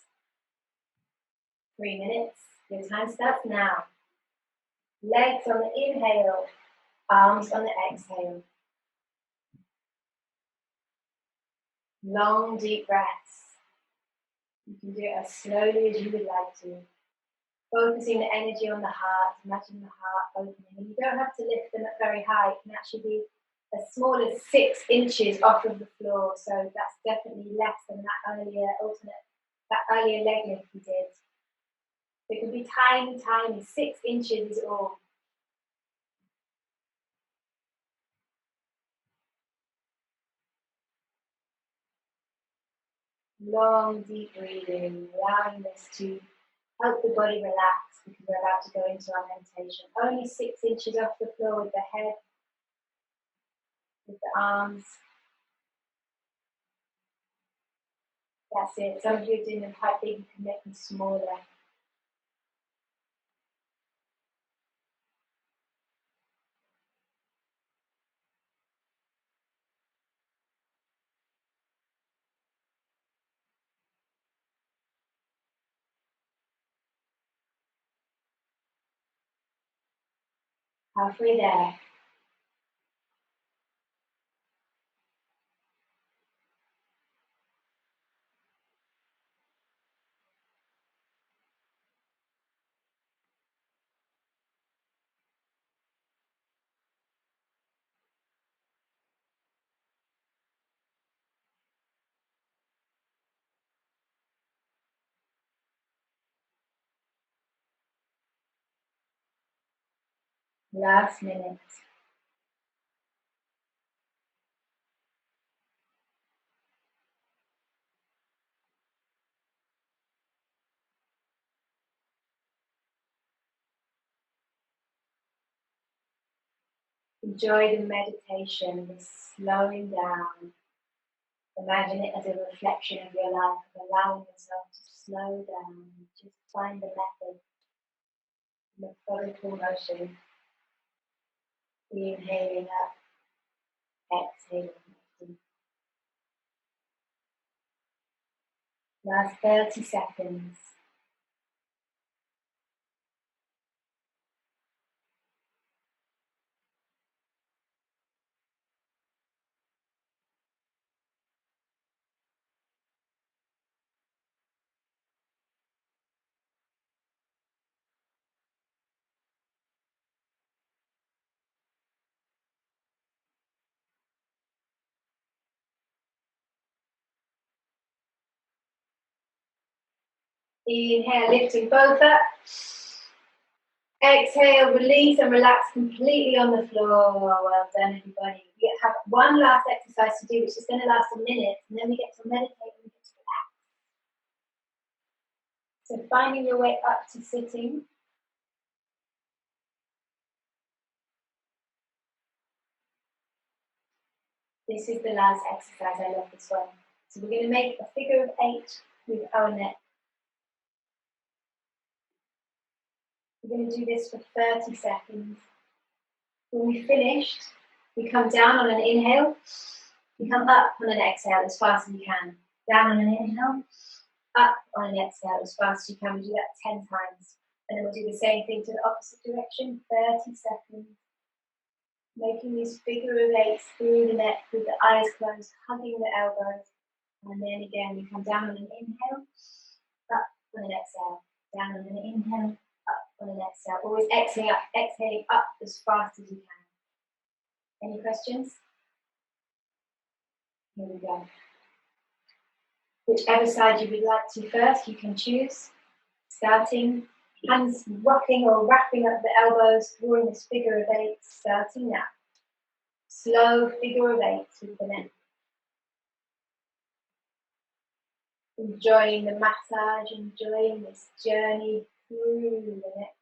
3 minutes. Your time starts now. Legs on the inhale, arms on the exhale. Long, deep breaths. You can do it as slowly as you would like to. Focusing the energy on the heart, imagine the heart opening. And you don't have to lift them up very high. It can actually be as small as 6 inches off of the floor. So that's definitely less than that earlier leg lift you did. It can be tiny, tiny. 6 inches is all. Long, deep breathing, allowing this to help the body relax because we're about to go into our meditation. Only 6 inches off the floor with the head, with the arms. That's it. Some of you are doing them quite big, you can make them smaller. Halfway there. Last minute. Enjoy the meditation, the slowing down. Imagine it as a reflection of your life, of allowing yourself to slow down. Just find the method, methodical motion. Inhaling up, exhaling. Last 30 seconds. Inhale, lifting both up. Exhale, release and relax completely on the floor. Well done, everybody. We have one last exercise to do, which is going to last a minute, and then we get to meditate and we get to relax. So finding your way up to sitting. This is the last exercise. I love this one. So we're going to make a figure of 8 with our neck. We're going to do this for 30 seconds. When we've finished, we come down on an inhale. We come up on an exhale as fast as you can. Down on an inhale, up on an exhale as fast as you can. We do that 10 times. And then we'll do the same thing to the opposite direction, 30 seconds. Making this figure of 8 through the neck with the eyes closed, hugging the elbows. And then again, we come down on an inhale, up on an exhale. Down on an inhale, up on an exhale. Always exhaling up as fast as you can. Any questions? Here we go. Whichever side you would like to first, you can choose. Starting, hands rocking or wrapping up the elbows, drawing this figure of 8, starting now. Slow figure of 8 with the neck. Enjoying the massage, enjoying this journey through the neck.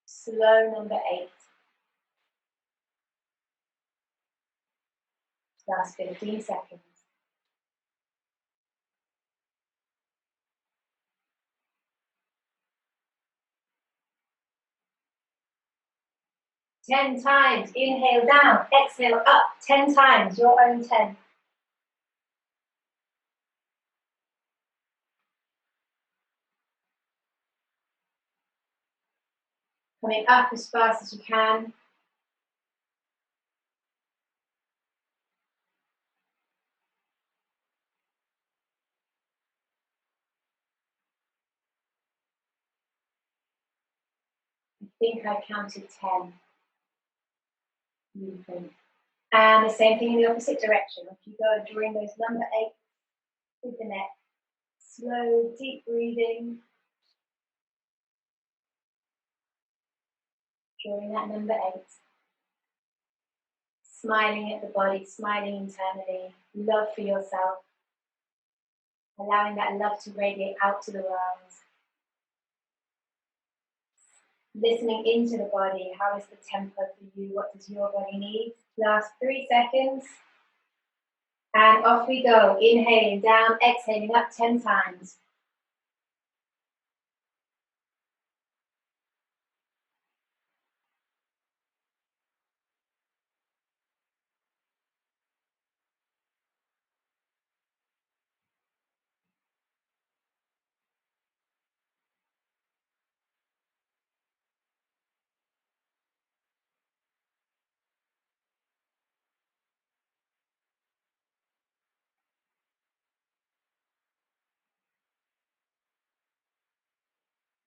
Slow number 8. Last 15 seconds. Ten times. Inhale down, exhale up. 10 times, your own 10. Coming up as fast as you can. think I counted 10. Beautiful. And the same thing in the opposite direction. If you go drawing those number 8 with the neck. Slow, deep breathing. Drawing that number 8. Smiling at the body, smiling internally. Love for yourself. Allowing that love to radiate out to the world. Listening into the body. How is the tempo for you? What does your body need? Last 3 seconds. And off we go. Inhaling down, exhaling up 10 times.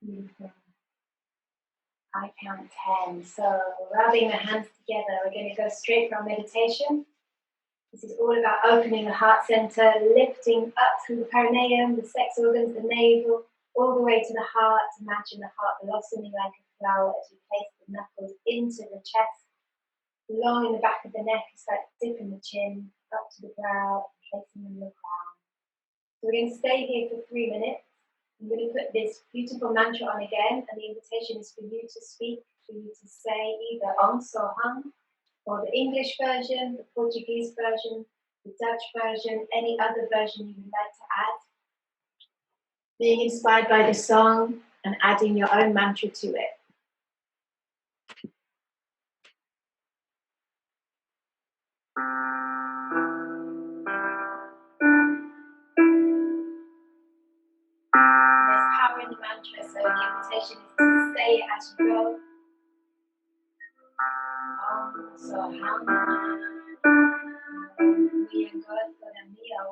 Beautiful. I count 10. So rubbing the hands together, we're going to go straight from meditation. This is all about opening the heart center, lifting up through the perineum, the sex organs, the navel, all the way to the heart. Imagine the heart blossoming like a flower as you place the knuckles into the chest, long in the back of the neck. It's like dipping the chin up to the brow, placing them in the crown. So we're going to stay here for 3 minutes. I'm going to put this beautiful mantra on again, and the invitation is for you to speak, for you to say either Om So Hum, or the English version, the Portuguese version, the Dutch version, any other version you would like to add. Being inspired by the song and adding your own mantra to it. There's power in the mantra, so the invitation is to say it as you go. Om So Hum. We are good for the meal.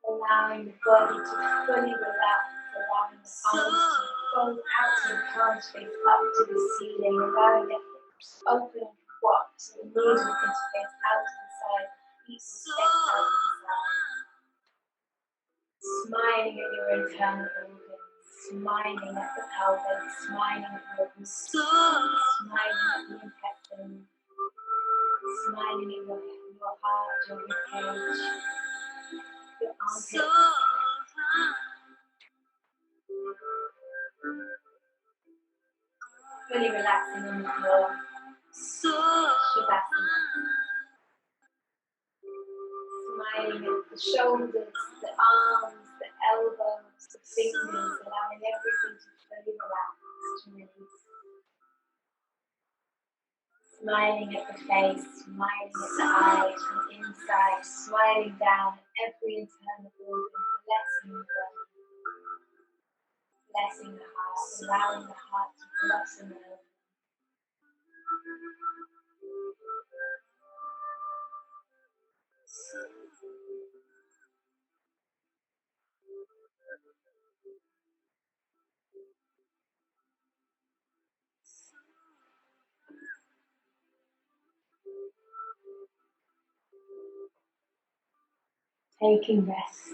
Allowing the body to fully relax, allowing the arms to fold out to the palms face up to the ceiling, allowing the hips open and walk so the knees will interface out to the side, feet will face out to the side. Smiling at your internal organs, smiling at the pelvis, smiling at your smiling at the intestine, smiling at your heart, your ribcage, your armpits. Fully relaxing on the floor. Shavasana. Smiling at the shoulders, the arms, the elbows, the fingers, allowing everything to fully relax, to release. Smiling at the face, smiling at the eyes from inside, smiling down at every internal organ, blessing the body, blessing the heart, allowing the heart to blossom over. Taking rest.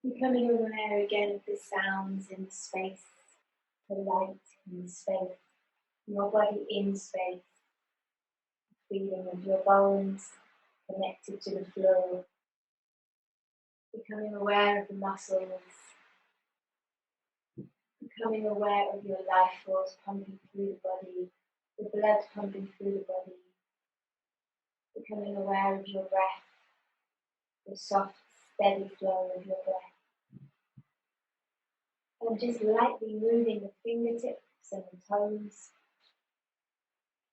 Becoming aware again of the sounds in the space, the light in the space, your body in space, feeling of your bones connected to the floor, becoming aware of the muscles, becoming aware of your life force pumping through the body, the blood pumping through the body, becoming aware of your breath, the soft, steady flow of your breath. And just lightly moving the fingertips and the toes,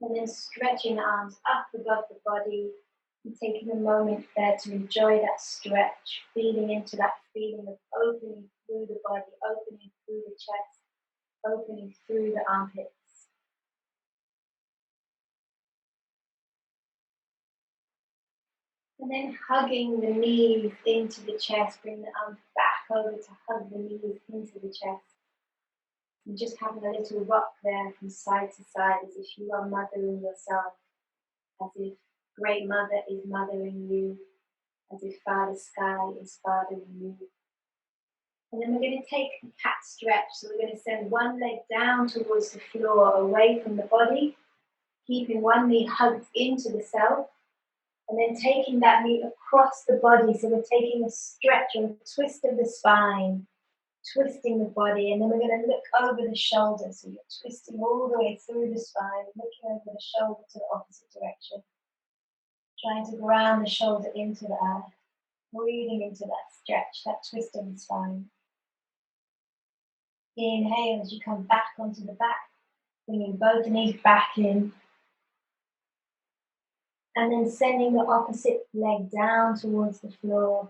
and then stretching the arms up above the body, and taking a moment there to enjoy that stretch, feeling into that feeling of opening through the body, opening through the chest, opening through the armpits. And then hugging the knees into the chest, bring the arms back over to hug the knees into the chest. And just having a little rock there from side to side as if you are mothering yourself, as if Great Mother is mothering you, as if Father Sky is fathering you. And then we're going to take a cat stretch, so we're going to send one leg down towards the floor, away from the body, keeping one knee hugged into the self, and then taking that knee across the body, so we're taking a stretch and a twist of the spine, twisting the body, and then we're going to look over the shoulder, so you're twisting all the way through the spine, looking over the shoulder to the opposite direction, trying to ground the shoulder into the earth, breathing into that stretch, that twist of the spine. Inhale as you come back onto the back, bringing both knees back in, and then sending the opposite leg down towards the floor,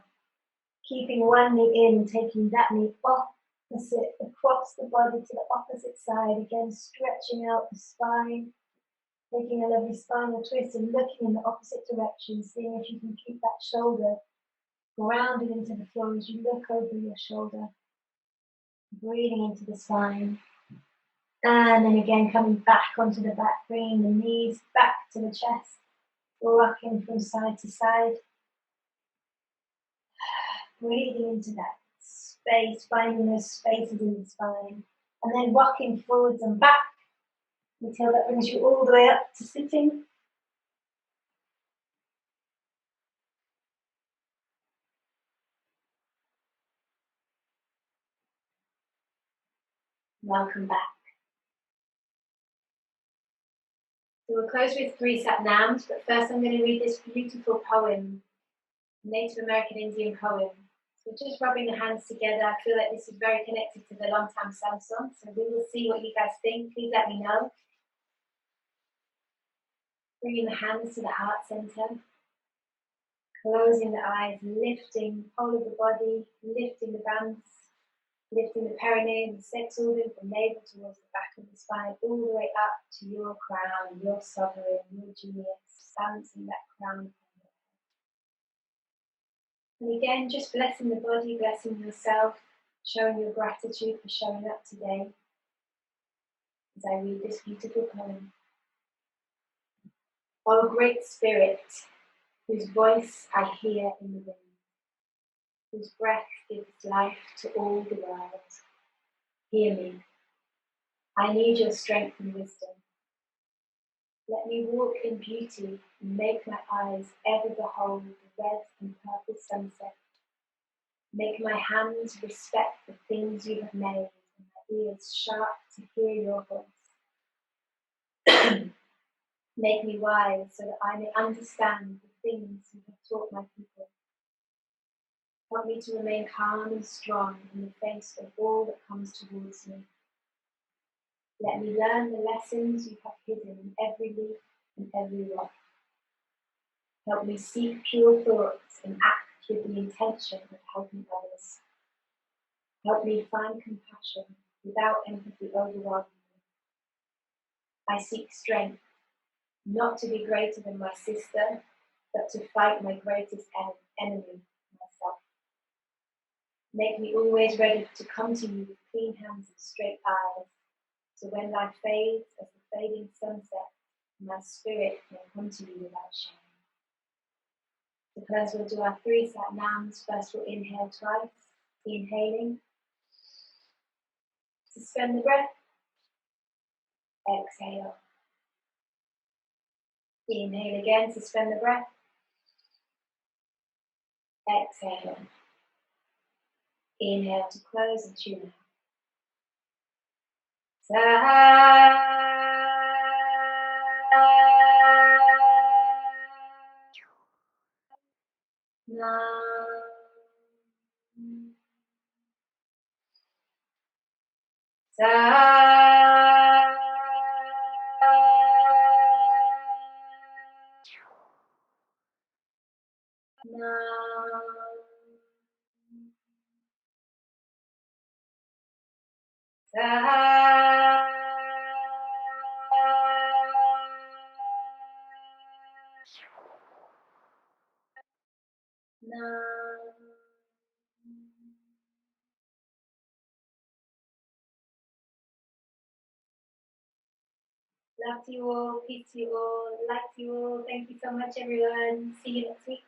keeping one knee in, taking that knee opposite across the body to the opposite side, again stretching out the spine, taking a lovely spinal twist and looking in the opposite direction, seeing if you can keep that shoulder grounded into the floor as you look over your shoulder, breathing into the spine. And then again coming back onto the back, bringing the knees back to the chest, rocking from side to side, breathing into that space, finding those spaces in the spine, and then rocking forwards and back until that brings you all the way up to sitting. Welcome back. So we'll close with 3 Satnams, but first I'm going to read this beautiful poem, Native American Indian poem. So just rubbing the hands together, I feel like this is very connected to the long time Samsung, so we will see what you guys think. Please let me know. Bringing the hands to the heart center, closing the eyes, lifting the whole of the body, lifting the bands, lifting the perineum, the sex organ, from navel towards the back of the spine, all the way up to your crown, your sovereign, your genius, balancing that crown. And again, just blessing the body, blessing yourself, showing your gratitude for showing up today as I read this beautiful poem. O Great Spirit, whose voice I hear in the wind, whose breath gives life to all the world, hear me. I need your strength and wisdom. Let me walk in beauty and make my eyes ever behold the red and purple sunset. Make my hands respect the things you have made, and my ears sharp to hear your voice. Make me wise so that I may understand the things you have taught my people. Help me to remain calm and strong in the face of all that comes towards me. Let me learn the lessons you have hidden in every leaf and every rock. Help me seek pure thoughts and act with the intention of helping others. Help me find compassion without empathy overwhelming me. I seek strength, not to be greater than my sister, but to fight my greatest enemy, myself. Make me always ready to come to you with clean hands and straight eyes, so when life fades as the fading sunset, my spirit may come to you without shame. To close, we'll do our 3 Satnams. First, we'll inhale twice, inhaling. Suspend the breath. Exhale. Inhale again, suspend the breath. Exhale. Inhale to close and tune out. Love to you all, peace to you all, light to you all. Thank you so much, everyone. See you next week.